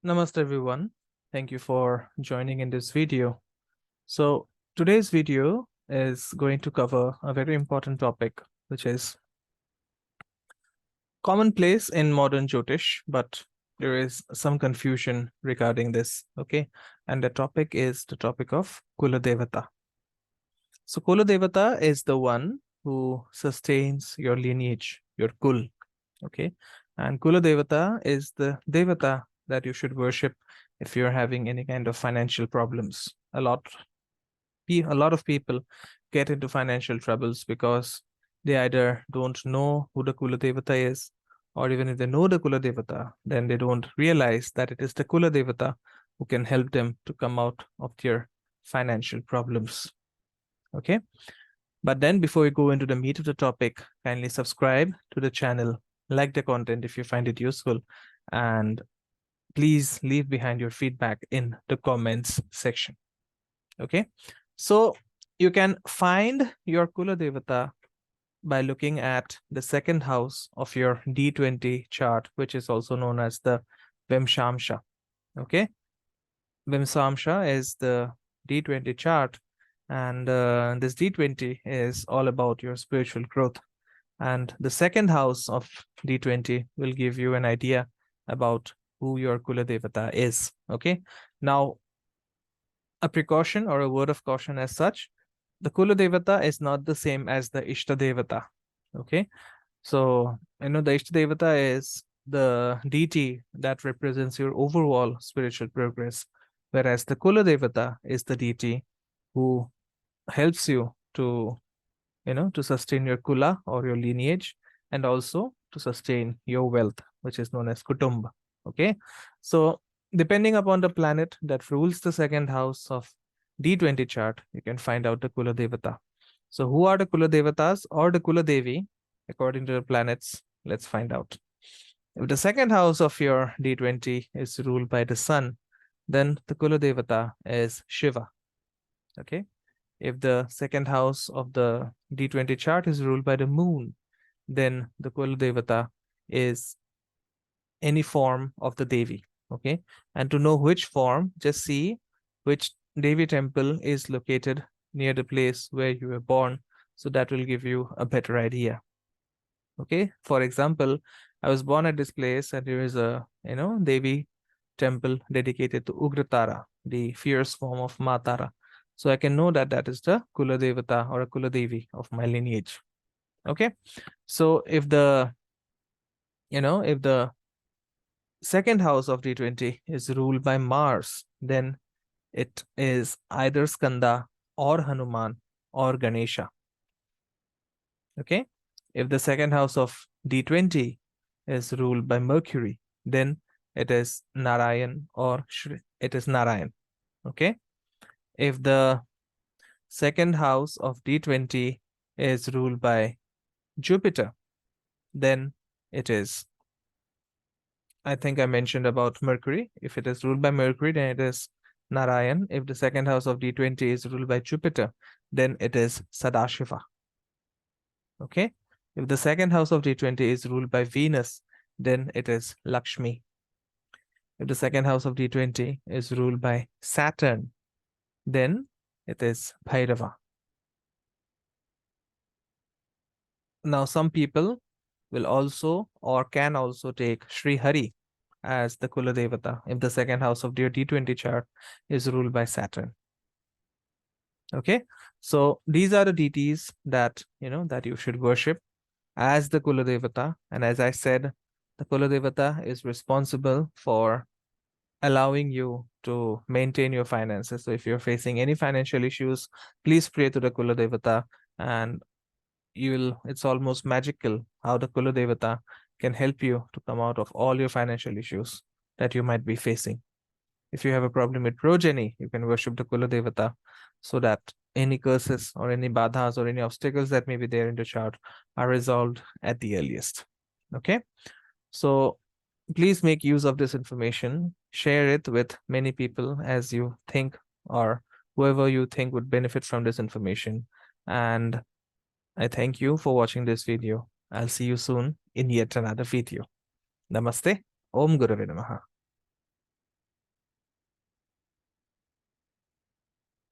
Namaste everyone. Thank you for joining in this video. So today's video is going to cover a very important topic, which is commonplace in modern jyotish, but there is some confusion regarding this. Okay. And the topic is the topic of Kula Devata. So Kula Devata is the one who sustains your lineage, your kul. Okay. And Kula Devata is the Devata that you should worship if you're having any kind of financial problems. A lot of people get into financial troubles because they either don't know who the Kula Devata is, or even if they know the Kula Devata, then they don't realize that it is the Kula Devata who can help them to come out of their financial problems. Okay. But then before we go into the meat of the topic, kindly subscribe to the channel, like the content if you find it useful, and please leave behind your feedback in the comments section. Okay. So you can find your Kula Devata by looking at the second house of your D20 chart, which is also known as the Vimshamsha. Okay. Vimshamsha is the D20 chart, and this D20 is all about your spiritual growth. And the second house of D20 will give you an idea about who your Kula Devata is. Okay. Now, a precaution or a word of caution as such, the Kula Devata is not the same as the Ishta Devata. Okay. So, the Ishta Devata is the deity that represents your overall spiritual progress, whereas the Kula Devata is the deity who helps you to, to sustain your Kula or your lineage, and also to sustain your wealth, which is known as Kutumba. Okay. So, depending upon the planet that rules the second house of D20 chart, you can find out the Kula Devata. So who are the Kula Devatas or the Kula Devi according to the planets? Let's find out. If the second house of your D20 is ruled by the sun, then the Kula Devata is Shiva. Okay. If the second house of the D20 chart is ruled by the moon, then the Kula Devata is any form of the Devi. Okay. And to know which form, just see which Devi temple is located near the place where you were born. So that will give you a better idea. Okay. For example, I was born at this place and there is a, Devi temple dedicated to Ugratara, the fierce form of Matara. So I can know that that is the Kula Devata or a Kula Devi of my lineage. Okay. So if the, if the second house of D20 is ruled by Mars, then it is either Skanda or Hanuman or Ganesha. Okay. If the second house of D20 is ruled by Mercury, then it is Narayan or it is Narayan. Okay. If the second house of D20 is ruled by Jupiter, then it is, I think I mentioned about Mercury. If it is ruled by Mercury, then it is Narayan. If the second house of D20 is ruled by Jupiter, then it is Sadashiva. Okay. If the second house of D20 is ruled by Venus, then it is Lakshmi. If the second house of D20 is ruled by Saturn, then it is Bhairava. Now, some people will also or can also take Sri Hari as the Kula Devata if the second house of their D20 chart is ruled by Saturn. Okay, so these are the deities that that you should worship as the Kula Devata. And as I said, the Kula Devata is responsible for allowing you to maintain your finances. So if you're facing any financial issues, please pray to the Kula Devata, and it's almost magical how the Kula Devata can help you to come out of all your financial issues that you might be facing. If you have a problem with progeny, you can worship the Kula Devata so that any curses or any badhas or any obstacles that may be there in the chart are resolved at the earliest. Okay. So please make use of this information. Share it with many people as you think, or whoever you think would benefit from this information. And I thank you for watching this video. I'll see you soon in yet another video. Namaste. Om Gurave Namaha.